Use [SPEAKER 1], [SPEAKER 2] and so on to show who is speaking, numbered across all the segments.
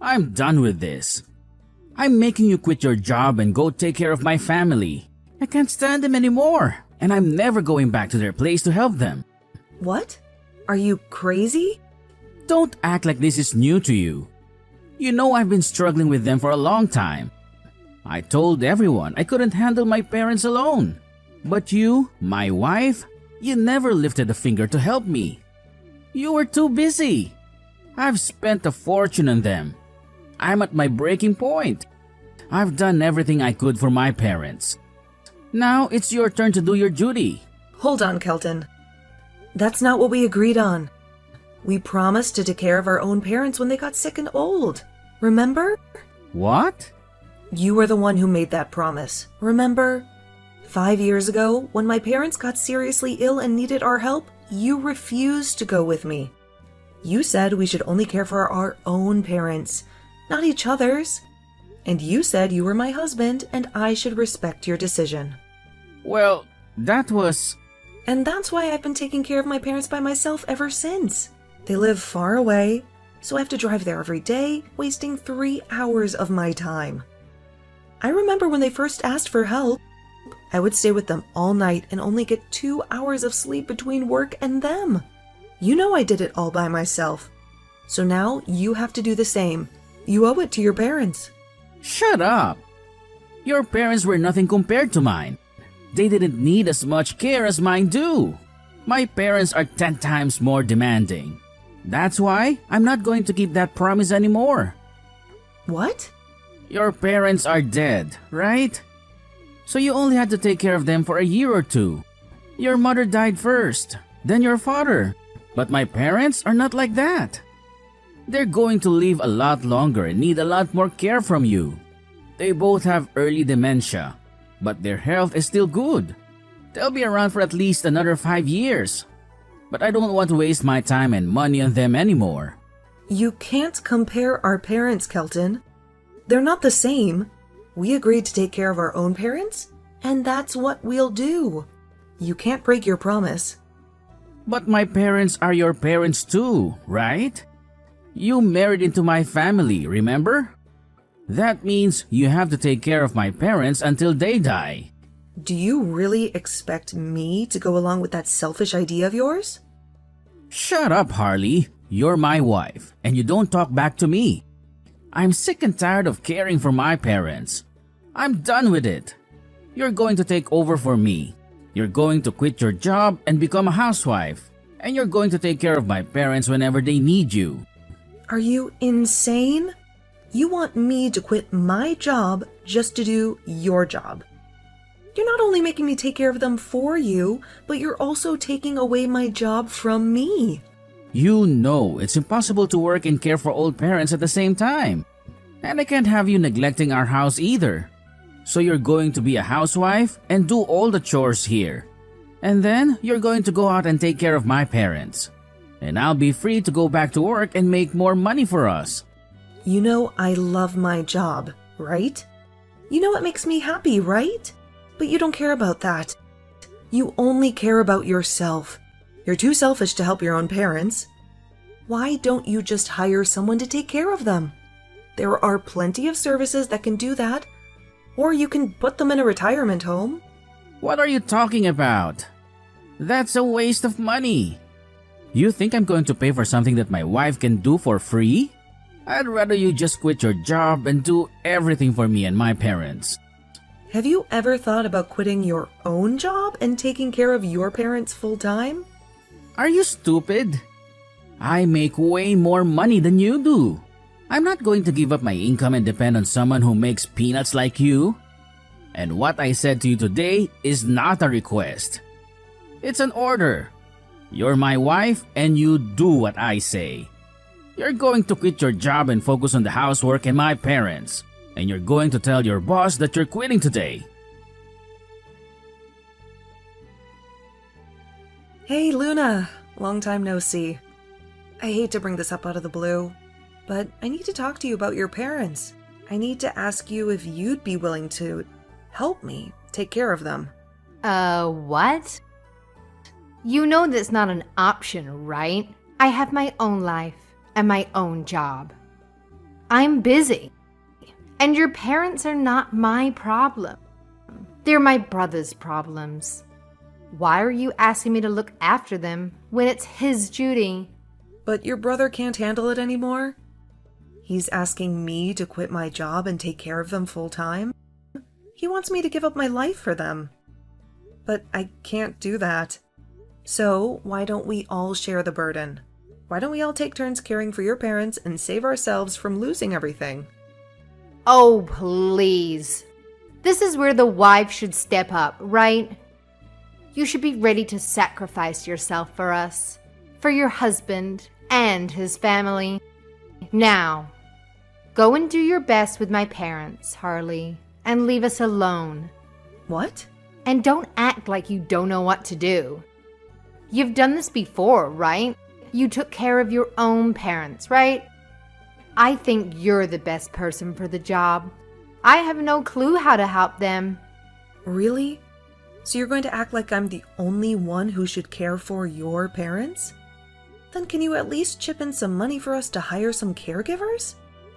[SPEAKER 1] I'm done with this. I'm making you quit your job and go take care of my family. I can't stand them anymore, and I'm never going back to their place to help them.
[SPEAKER 2] What? Are you crazy?
[SPEAKER 1] Don't act like this is new to you. You know I've been struggling with them for a long time. I told everyone I couldn't handle my parents alone. But you, my wife, you never lifted a finger to help me. You were too busy. I've spent a fortune on them. I'm at my breaking point. I've done everything I could for my parents. Now it's your turn to do your duty.
[SPEAKER 2] Hold on, Kelton. That's not what we agreed on. We promised to take care of our own parents when they got sick and old. Remember?
[SPEAKER 1] What?
[SPEAKER 2] You were the one who made that promise. Remember? 5 years ago, when my parents got seriously ill and needed our help, you refused to go with me. You said we should only care for our own parents, not each other's. And you said you were my husband and I should respect your decision.
[SPEAKER 1] Well, that was...
[SPEAKER 2] And that's why I've been taking care of my parents by myself ever since. They live far away, so I have to drive there every day, wasting 3 hours of my time. I remember when they first asked for help, I would stay with them all night and only get 2 hours of sleep between work and them. You know I did it all by myself. So now you have to do the same. You owe it to your parents.
[SPEAKER 1] Shut up! Your parents were nothing compared to mine. They didn't need as much care as mine do. My parents are 10 times more demanding. That's why I'm not going to keep that promise anymore.
[SPEAKER 2] What?
[SPEAKER 1] Your parents are dead, right? So you only had to take care of them for a year or two. Your mother died first, then your father. But my parents are not like that. They're going to live a lot longer and need a lot more care from you. They both have early dementia, but their health is still good. They'll be around for at least another 5 years. But I don't want to waste my time and money on them anymore.
[SPEAKER 2] You can't compare our parents, Kelton. They're not the same. We agreed to take care of our own parents, and that's what we'll do. You can't break your promise.
[SPEAKER 1] But my parents are your parents too, right? You married into my family, remember? That means you have to take care of my parents until they die.
[SPEAKER 2] Do you really expect me to go along with that selfish idea of yours?
[SPEAKER 1] Shut up, Harley. You're my wife, and you don't talk back to me. I'm sick and tired of caring for my parents. I'm done with it. You're going to take over for me. You're going to quit your job and become a housewife. And you're going to take care of my parents whenever they need you.
[SPEAKER 2] Are you insane? You want me to quit my job just to do your job. You're not only making me take care of them for you, but you're also taking away my job from me.
[SPEAKER 1] You know it's impossible to work and care for old parents at the same time. And I can't have you neglecting our house either. So you're going to be a housewife and do all the chores here. And then you're going to go out and take care of my parents. And I'll be free to go back to work and make more money for us.
[SPEAKER 2] You know I love my job, right? You know it makes me happy, right? But you don't care about that. You only care about yourself. You're too selfish to help your own parents. Why don't you just hire someone to take care of them? There are plenty of services that can do that. Or you can put them in a retirement home.
[SPEAKER 1] What are you talking about? That's a waste of money. You think I'm going to pay for something that my wife can do for free? I'd rather you just quit your job and do everything for me and my parents.
[SPEAKER 2] Have you ever thought about quitting your own job and taking care of your parents full time?
[SPEAKER 1] Are you stupid? I make way more money than you do. I'm not going to give up my income and depend on someone who makes peanuts like you. And what I said to you today is not a request. It's an order. You're my wife and you do what I say. You're going to quit your job and focus on the housework and my parents. And you're going to tell your boss that you're quitting today.
[SPEAKER 2] Hey, Luna. Long time no see. I hate to bring this up out of the blue, but I need to talk to you about your parents. I need to ask you if you'd be willing to help me take care of them.
[SPEAKER 3] What? You know that's not an option, right? I have my own life and my own job. I'm busy. And your parents are not my problem. They're my brother's problems. Why are you asking me to look after them when it's his duty?
[SPEAKER 2] But your brother can't handle it anymore? He's asking me to quit my job and take care of them full time? He wants me to give up my life for them. But I can't do that. So why don't we all share the burden? Why don't we all take turns caring for your parents and save ourselves from losing everything?
[SPEAKER 3] Oh, please. This is where the wife should step up, right? You should be ready to sacrifice yourself for us, for your husband and his family. Now, go and do your best with my parents, Harley, and leave us alone.
[SPEAKER 2] What?
[SPEAKER 3] And don't act like you don't know what to do. You've done this before, right? You took care of your own parents, right? I think you're the best person for the job. I have no clue how to help them.
[SPEAKER 2] Really? So you're going to act like I'm the only one who should care for your parents? Then can you at least chip in some money for us to hire some caregivers?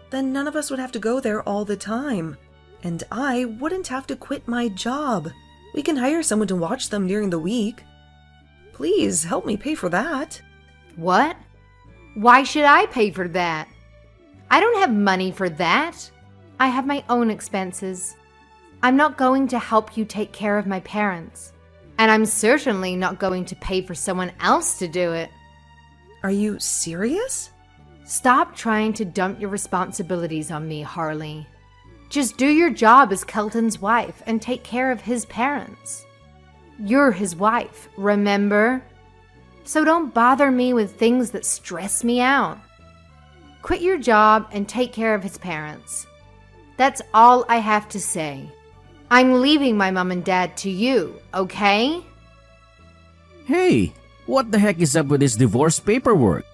[SPEAKER 2] Then none of us would have to go there all the time. And I wouldn't have to quit my job. We can hire someone to watch them during the week. Please help me pay for that.
[SPEAKER 3] What? Why should I pay for that? I don't have money for that. I have my own expenses. I'm not going to help you take care of my parents. And I'm certainly not going to pay for someone else to do it.
[SPEAKER 2] Are you serious?
[SPEAKER 3] Stop trying to dump your responsibilities on me, Harley. Just do your job as Kelton's wife and take care of his parents. You're his wife, remember? So don't bother me with things that stress me out. Quit your job and take care of his parents. That's all I have to say. I'm leaving my mom and dad to you, okay?
[SPEAKER 1] Hey, what the heck is up with this divorce paperwork?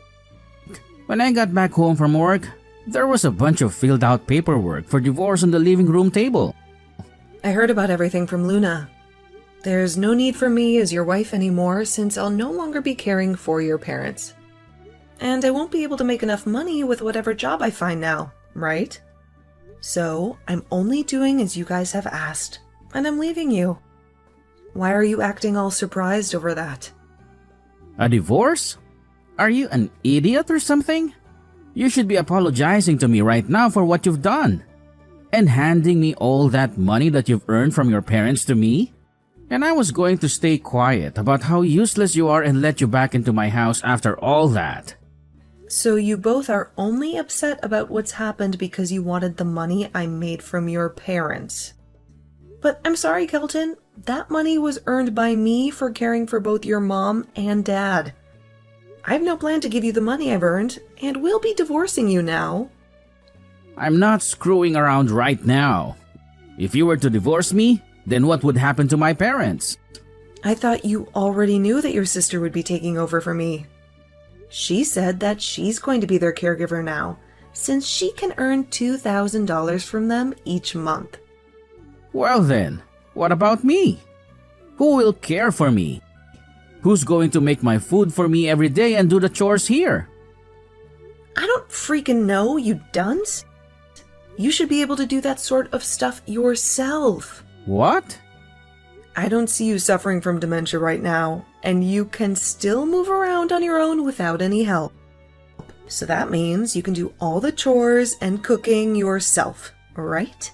[SPEAKER 1] When I got back home from work, there was a bunch of filled out paperwork for divorce on the living room table.
[SPEAKER 2] I heard about everything from Luna. There's no need for me as your wife anymore since I'll no longer be caring for your parents. And I won't be able to make enough money with whatever job I find now, right? So I'm only doing as you guys have asked, and I'm leaving you. Why are you acting all surprised over that?
[SPEAKER 1] A divorce? Are you an idiot or something? You should be apologizing to me right now for what you've done. And handing me all that money that you've earned from your parents to me? And I was going to stay quiet about how useless you are and let you back into my house after all that.
[SPEAKER 2] So you both are only upset about what's happened because you wanted the money I made from your parents. But I'm sorry, Kelton. That money was earned by me for caring for both your mom and dad. I have no plan to give you the money I've earned, and we'll be divorcing you now.
[SPEAKER 1] I'm not screwing around right now. If you were to divorce me, then what would happen to my parents?
[SPEAKER 2] I thought you already knew that your sister would be taking over for me. She said that she's going to be their caregiver now, since she can earn $2,000 from them each month.
[SPEAKER 1] Well then, what about me? Who will care for me? Who's going to make my food for me every day and do the chores here?
[SPEAKER 2] I don't freaking know, you dunce. You should be able to do that sort of stuff yourself.
[SPEAKER 1] What?
[SPEAKER 2] I don't see you suffering from dementia right now, and you can still move around on your own without any help. So that means you can do all the chores and cooking yourself, right?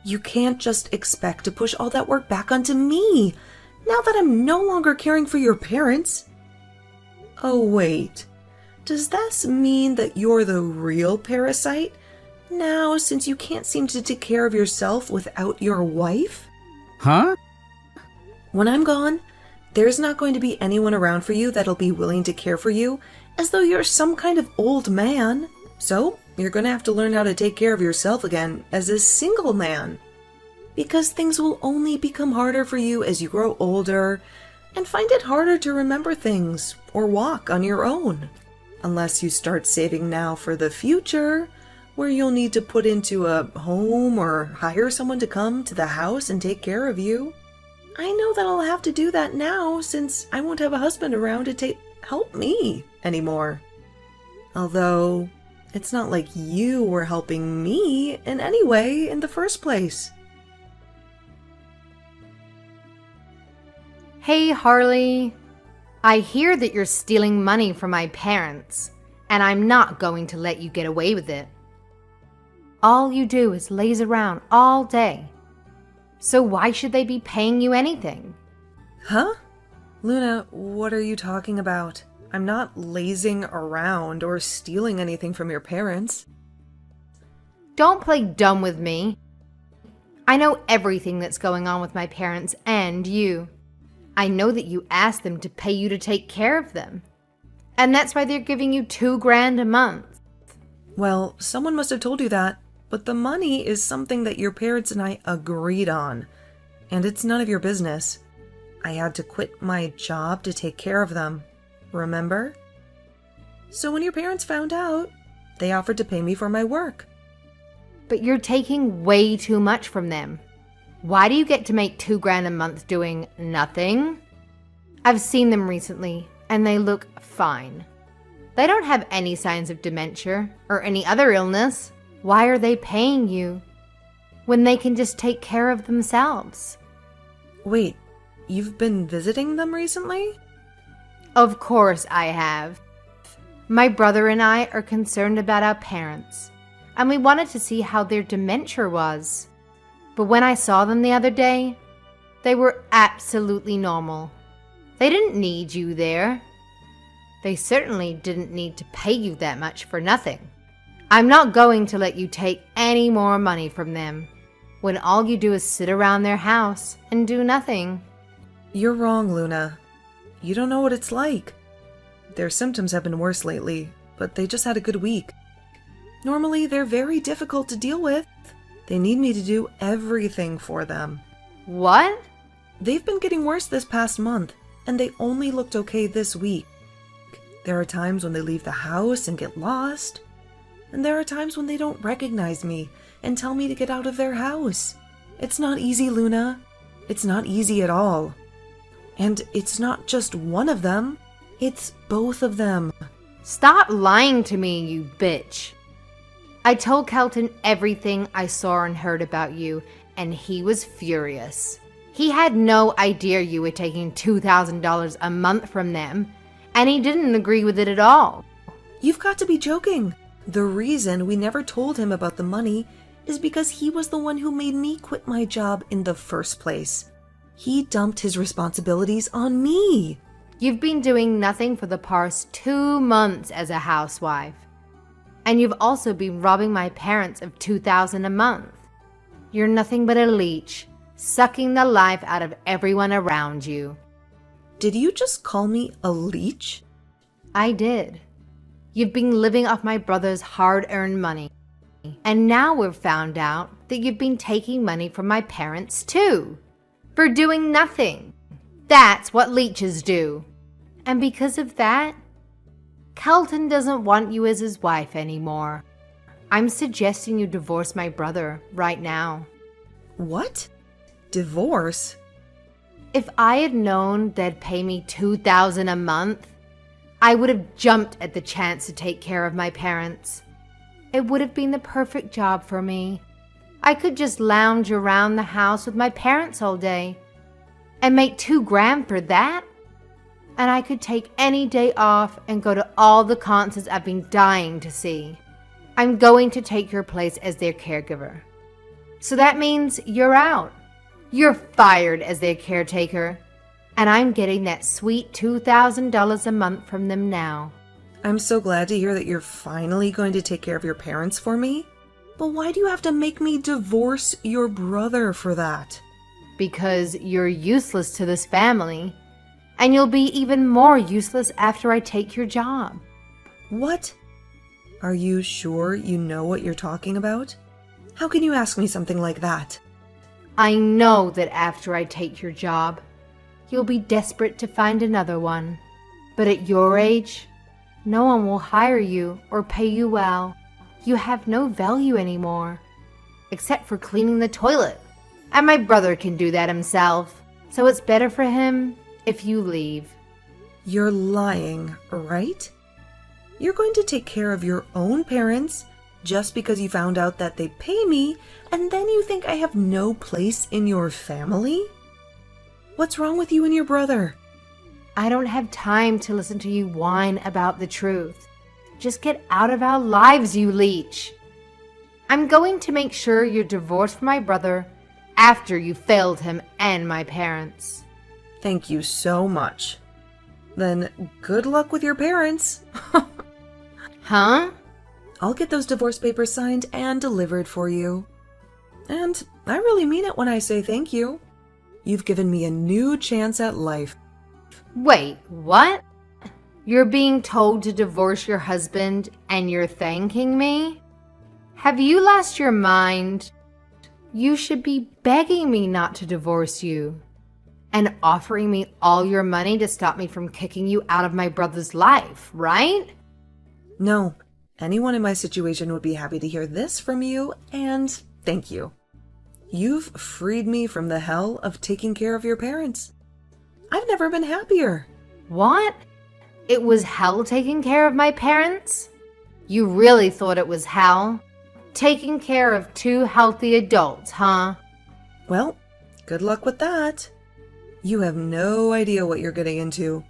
[SPEAKER 2] You can't just expect to push all that work back onto me, now that I'm no longer caring for your parents. Oh wait, does this mean that you're the real parasite? Now, since you can't seem to take care of yourself without your wife?
[SPEAKER 1] Huh?
[SPEAKER 2] When I'm gone, there's not going to be anyone around for you that'll be willing to care for you as though you're some kind of old man. So, you're going to have to learn how to take care of yourself again as a single man. Because things will only become harder for you as you grow older and find it harder to remember things or walk on your own. Unless you start saving now for the future, where you'll need to put into a home or hire someone to come to the house and take care of you. I know that I'll have to do that now since I won't have a husband around to help me anymore. Although, It's not like you were helping me in any way in the first place.
[SPEAKER 3] Hey, Harley. I hear that you're stealing money from my parents, and I'm not going to let you get away with it. All you do is laze around all day. So why should they be paying you anything?
[SPEAKER 2] Huh? Luna, what are you talking about? I'm not lazing around or stealing anything from your parents.
[SPEAKER 3] Don't play dumb with me. I know everything that's going on with my parents and you. I know that you asked them to pay you to take care of them. And that's why they're giving you $2,000 a month.
[SPEAKER 2] Well, someone must have told you that, but the money is something that your parents and I agreed on. And it's none of your business. I had to quit my job to take care of them. Remember? So when your parents found out, they offered to pay me for my work.
[SPEAKER 3] But you're taking way too much from them. Why do you get to make $2,000 a month doing nothing? I've seen them recently, and they look fine. They don't have any signs of dementia or any other illness. Why are they paying you when they can just take care of themselves?
[SPEAKER 2] Wait, you've been visiting them recently?
[SPEAKER 3] Of course I have. My brother and I are concerned about our parents, and we wanted to see how their dementia was. But when I saw them the other day, they were absolutely normal. They didn't need you there. They certainly didn't need to pay you that much for nothing. I'm not going to let you take any more money from them when all you do is sit around their house and do nothing.
[SPEAKER 2] You're wrong, Luna. You don't know what it's like. Their symptoms have been worse lately, but they just had a good week. Normally, they're very difficult to deal with. They need me to do everything for them.
[SPEAKER 3] What?
[SPEAKER 2] They've been getting worse this past month, and they only looked okay this week. There are times when they leave the house and get lost, and there are times when they don't recognize me and tell me to get out of their house. It's not easy, Luna. It's not easy at all. And it's not just one of them, it's both of them.
[SPEAKER 3] Stop lying to me, you bitch. I told Kelton everything I saw and heard about you, and he was furious. He had no idea you were taking $2,000 a month from them, and he didn't agree with it at all.
[SPEAKER 2] You've got to be joking. The reason we never told him about the money is because he was the one who made me quit my job in the first place. He dumped his responsibilities on me.
[SPEAKER 3] You've been doing nothing for the past 2 months as a housewife. And you've also been robbing my parents of $2,000 a month. You're nothing but a leech, sucking the life out of everyone around you.
[SPEAKER 2] Did you just call me a leech?
[SPEAKER 3] I did. You've been living off my brother's hard-earned money. And now we've found out that you've been taking money from my parents too. For doing nothing. That's what leeches do. And because of that, Kelton doesn't want you as his wife anymore. I'm suggesting you divorce my brother right now.
[SPEAKER 2] What? Divorce?
[SPEAKER 3] If I had known they'd pay me $2,000 a month, I would have jumped at the chance to take care of my parents. It would have been the perfect job for me. I could just lounge around the house with my parents all day and make $2,000 for that. And I could take any day off and go to all the concerts I've been dying to see. I'm going to take your place as their caregiver. So that means you're out. You're fired as their caretaker. And I'm getting that sweet $2,000 a month from them now.
[SPEAKER 2] I'm so glad to hear that you're finally going to take care of your parents for me. But why do you have to make me divorce your brother for that?
[SPEAKER 3] Because you're useless to this family. And you'll be even more useless after I take your job.
[SPEAKER 2] What? Are you sure you know what you're talking about? How can you ask me something like that?
[SPEAKER 3] I know that after I take your job, you'll be desperate to find another one. But at your age, no one will hire you or pay you well. You have no value anymore, except for cleaning the toilet. And my brother can do that himself, so it's better for him if you leave.
[SPEAKER 2] You're lying, right? You're going to take care of your own parents just because you found out that they pay me, and then you think I have no place in your family? What's wrong with you and your brother?
[SPEAKER 3] I don't have time to listen to you whine about the truth. Just get out of our lives, you leech. I'm going to make sure you're divorced from my brother after you failed him and my parents.
[SPEAKER 2] Thank you so much. Then good luck with your parents.
[SPEAKER 3] Huh?
[SPEAKER 2] I'll get those divorce papers signed and delivered for you. And I really mean it when I say thank you. You've given me a new chance at life.
[SPEAKER 3] Wait, what? You're being told to divorce your husband and you're thanking me? Have you lost your mind? You should be begging me not to divorce you and offering me all your money to stop me from kicking you out of my brother's life, right?
[SPEAKER 2] No, anyone in my situation would be happy to hear this from you, and thank you. You've freed me from the hell of taking care of your parents. I've never been happier.
[SPEAKER 3] What? It was hell taking care of my parents? You really thought it was hell? Taking care of two healthy adults, huh?
[SPEAKER 2] Well, good luck with that. You have no idea what you're getting into.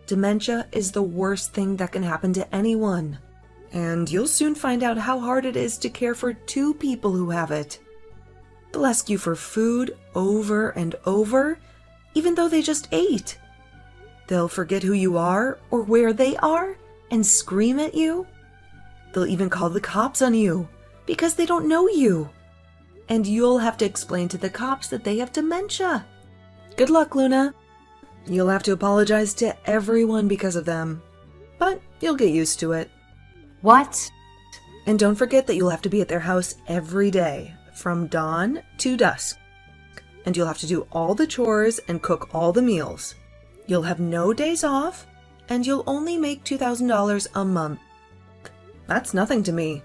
[SPEAKER 2] Dementia is the worst thing that can happen to anyone. And you'll soon find out how hard it is to care for two people who have it. They'll ask you for food over and over, even though they just ate. They'll forget who you are or where they are and scream at you. They'll even call the cops on you because they don't know you. And you'll have to explain to the cops that they have dementia. Good luck, Luna. You'll have to apologize to everyone because of them. But you'll get used to it.
[SPEAKER 3] What?
[SPEAKER 2] And don't forget that you'll have to be at their house every day, from dawn to dusk. And you'll have to do all the chores and cook all the meals. You'll have no days off, and you'll only make $2,000 a month. That's nothing to me.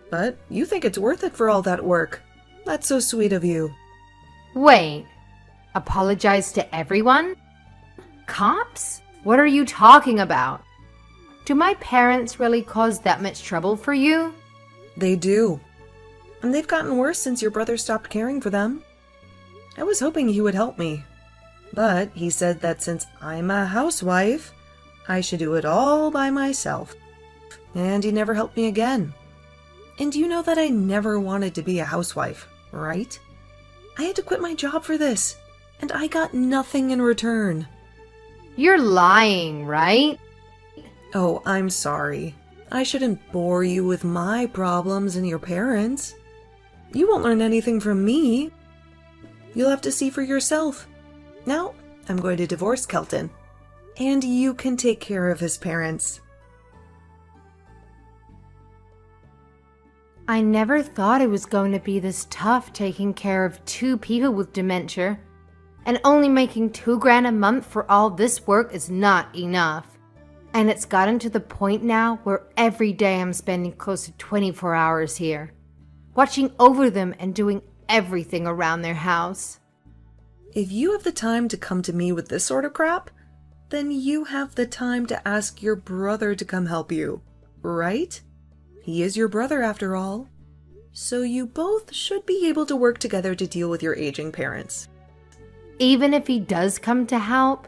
[SPEAKER 2] But you think it's worth it for all that work. That's so sweet of you.
[SPEAKER 3] Wait, apologize to everyone? Cops? What are you talking about? Do my parents really cause that much trouble for you?
[SPEAKER 2] They do. And they've gotten worse since your brother stopped caring for them. I was hoping he would help me. But he said that since I'm a housewife, I should do it all by myself. And he never helped me again. And you know that I never wanted to be a housewife, right? I had to quit my job for this, and I got nothing in return.
[SPEAKER 3] You're lying, right?
[SPEAKER 2] Oh, I'm sorry. I shouldn't bore you with my problems and your parents. You won't learn anything from me. You'll have to see for yourself. Now, I'm going to divorce Kelton, and you can take care of his parents.
[SPEAKER 3] I never thought it was going to be this tough taking care of two people with dementia. And only making $2,000 a month for all this work is not enough. And it's gotten to the point now where every day I'm spending close to 24 hours here, watching over them and doing everything around their house.
[SPEAKER 2] If you have the time to come to me with this sort of crap, then you have the time to ask your brother to come help you, right? He is your brother after all. So you both should be able to work together to deal with your aging parents.
[SPEAKER 3] Even if he does come to help,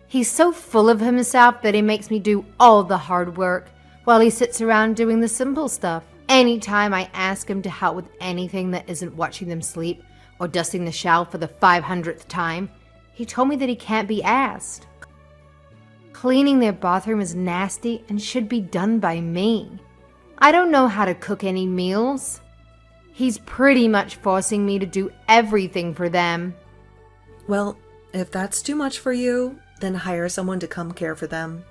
[SPEAKER 3] he's so full of himself that he makes me do all the hard work while he sits around doing the simple stuff. Anytime I ask him to help with anything that isn't watching them sleep or dusting the shelf for the 500th time, he told me that he can't be asked. Cleaning their bathroom is nasty and should be done by me. I don't know how to cook any meals. He's pretty much forcing me to do everything for them.
[SPEAKER 2] Well, if that's too much for you, then hire someone to come care for them.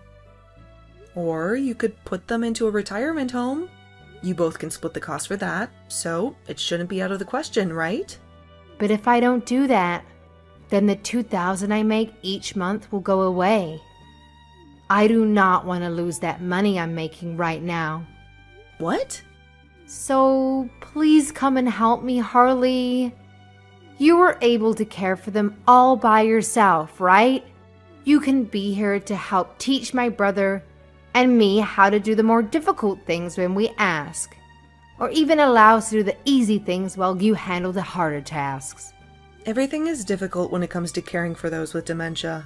[SPEAKER 2] Or you could put them into a retirement home. You both can split the cost for that, so it shouldn't be out of the question, right?
[SPEAKER 3] But if I don't do that, then the $2,000 I make each month will go away. I do not want to lose that money I'm making right now.
[SPEAKER 2] What?
[SPEAKER 3] So please come and help me, Harley. You were able to care for them all by yourself, right? You can be here to help teach my brother, and me how to do the more difficult things when we ask, or even allow us to do the easy things while you handle the harder tasks.
[SPEAKER 2] Everything is difficult when it comes to caring for those with dementia.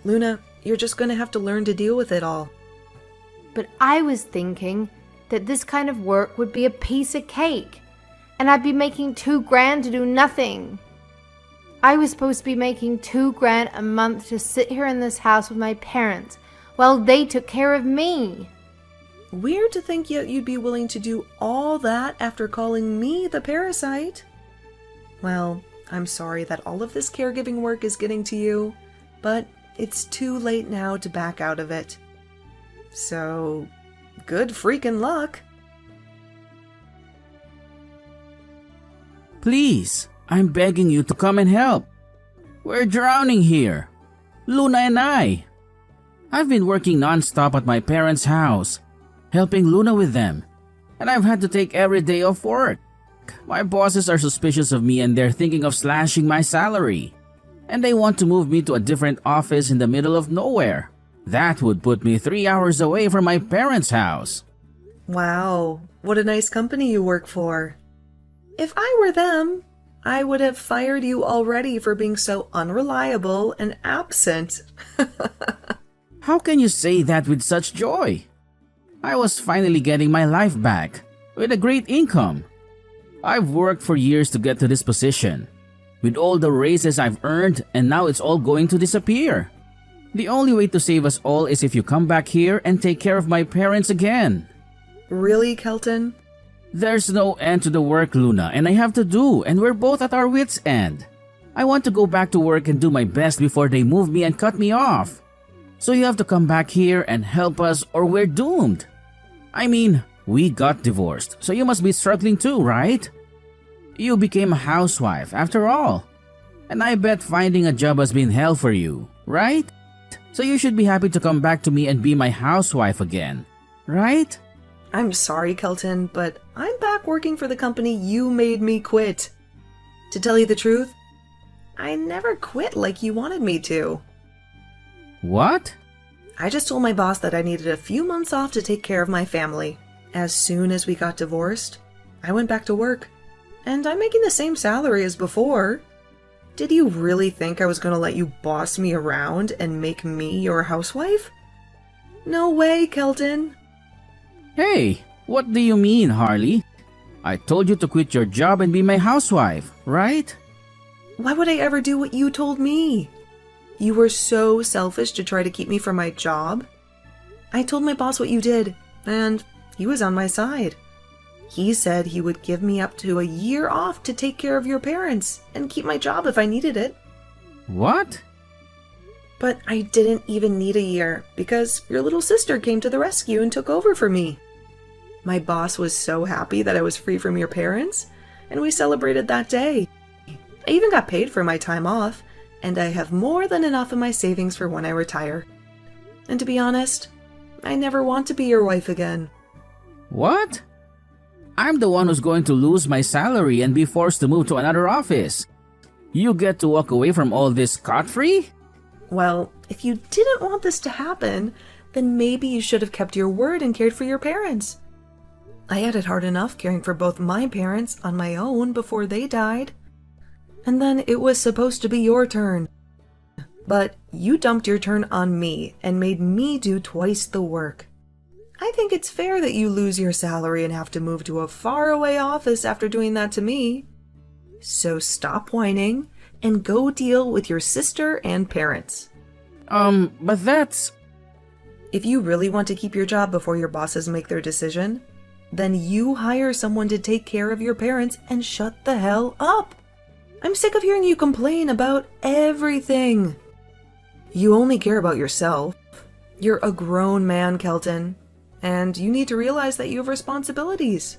[SPEAKER 2] Luna, you're just going to have to learn to deal with it all.
[SPEAKER 3] But I was thinking that this kind of work would be a piece of cake, and I'd be making $2,000 to do nothing. I was supposed to be making $2,000 a month to sit here in this house with my parents while they took care of me.
[SPEAKER 2] Weird to think yet you'd be willing to do all that after calling me the parasite. Well, I'm sorry that all of this caregiving work is getting to you, but it's too late now to back out of it. So, good freaking luck.
[SPEAKER 1] Please, I'm begging you to come and help. We're drowning here. Luna and I. I've been working non-stop at my parents' house, helping Luna with them, and I've had to take every day off work. My bosses are suspicious of me and they're thinking of slashing my salary. And they want to move me to a different office in the middle of nowhere. That would put me 3 hours away from my parents' house.
[SPEAKER 2] Wow, what a nice company you work for. If I were them, I would have fired you already for being so unreliable and absent.
[SPEAKER 1] How can you say that with such joy? I was finally getting my life back, with a great income. I've worked for years to get to this position, with all the raises I've earned, and now it's all going to disappear. The only way to save us all is if you come back here and take care of my parents again.
[SPEAKER 2] Really, Kelton?
[SPEAKER 1] There's no end to the work, Luna, and I have to do, and we're both at our wits' end. I want to go back to work and do my best before they move me and cut me off. So you have to come back here and help us or we're doomed. I mean, we got divorced, so you must be struggling too, right? You became a housewife after all. And I bet finding a job has been hell for you, right? So you should be happy to come back to me and be my housewife again, right?
[SPEAKER 2] I'm sorry, Kelton, but I'm back working for the company you made me quit. To tell you the truth, I never quit like you wanted me to.
[SPEAKER 1] What?
[SPEAKER 2] I just told my boss that I needed a few months off to take care of my family. As soon as we got divorced, I went back to work. And I'm making the same salary as before. Did you really think I was going to let you boss me around and make me your housewife? No way, Kelton.
[SPEAKER 1] Hey, what do you mean, Harley? I told you to quit your job and be my housewife, right?
[SPEAKER 2] Why would I ever do what you told me? You were so selfish to try to keep me from my job. I told my boss what you did, and he was on my side. He said he would give me up to a year off to take care of your parents and keep my job if I needed it.
[SPEAKER 1] What?
[SPEAKER 2] But I didn't even need a year because your little sister came to the rescue and took over for me. My boss was so happy that I was free from your parents, and we celebrated that day. I even got paid for my time off, and I have more than enough in my savings for when I retire. And to be honest, I never want to be your wife again.
[SPEAKER 1] What? I'm the one who's going to lose my salary and be forced to move to another office. You get to walk away from all this scot-free?
[SPEAKER 2] Well, if you didn't want this to happen, then maybe you should have kept your word and cared for your parents. I had it hard enough caring for both my parents on my own before they died. And then it was supposed to be your turn. But you dumped your turn on me and made me do twice the work. I think it's fair that you lose your salary and have to move to a faraway office after doing that to me. So stop whining and go deal with your sister and parents.
[SPEAKER 1] But that's...
[SPEAKER 2] If you really want to keep your job before your bosses make their decision, then you hire someone to take care of your parents and shut the hell up. I'm sick of hearing you complain about everything. You only care about yourself. You're a grown man, Kelton, and you need to realize that you have responsibilities.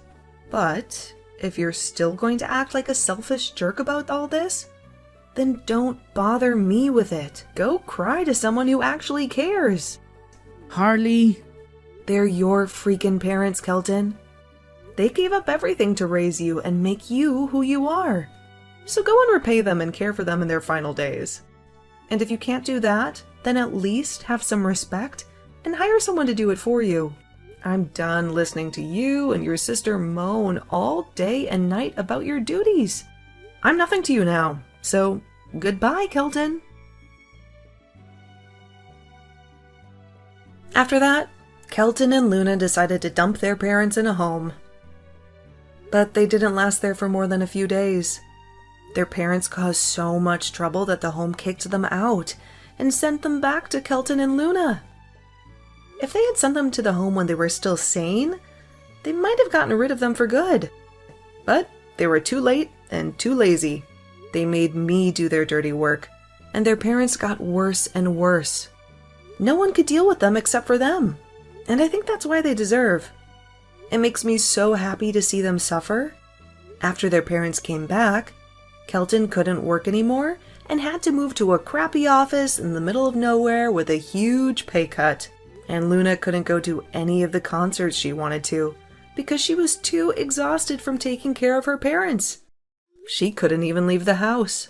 [SPEAKER 2] But if you're still going to act like a selfish jerk about all this, then don't bother me with it. Go cry to someone who actually cares.
[SPEAKER 1] Harley...
[SPEAKER 2] They're your freaking parents, Kelton. They gave up everything to raise you and make you who you are. So go and repay them and care for them in their final days. And if you can't do that, then at least have some respect and hire someone to do it for you. I'm done listening to you and your sister moan all day and night about your duties. I'm nothing to you now, so goodbye, Kelton. After that, Kelton and Luna decided to dump their parents in a home. But they didn't last there for more than a few days. Their parents caused so much trouble that the home kicked them out and sent them back to Kelton and Luna. If they had sent them to the home when they were still sane, they might have gotten rid of them for good. But they were too late and too lazy. They made me do their dirty work, and their parents got worse and worse. No one could deal with them except for them, and I think that's why they deserve. It makes me so happy to see them suffer. After their parents came back, Kelton couldn't work anymore and had to move to a crappy office in the middle of nowhere with a huge pay cut. And Luna couldn't go to any of the concerts she wanted to because she was too exhausted from taking care of her parents. She couldn't even leave the house.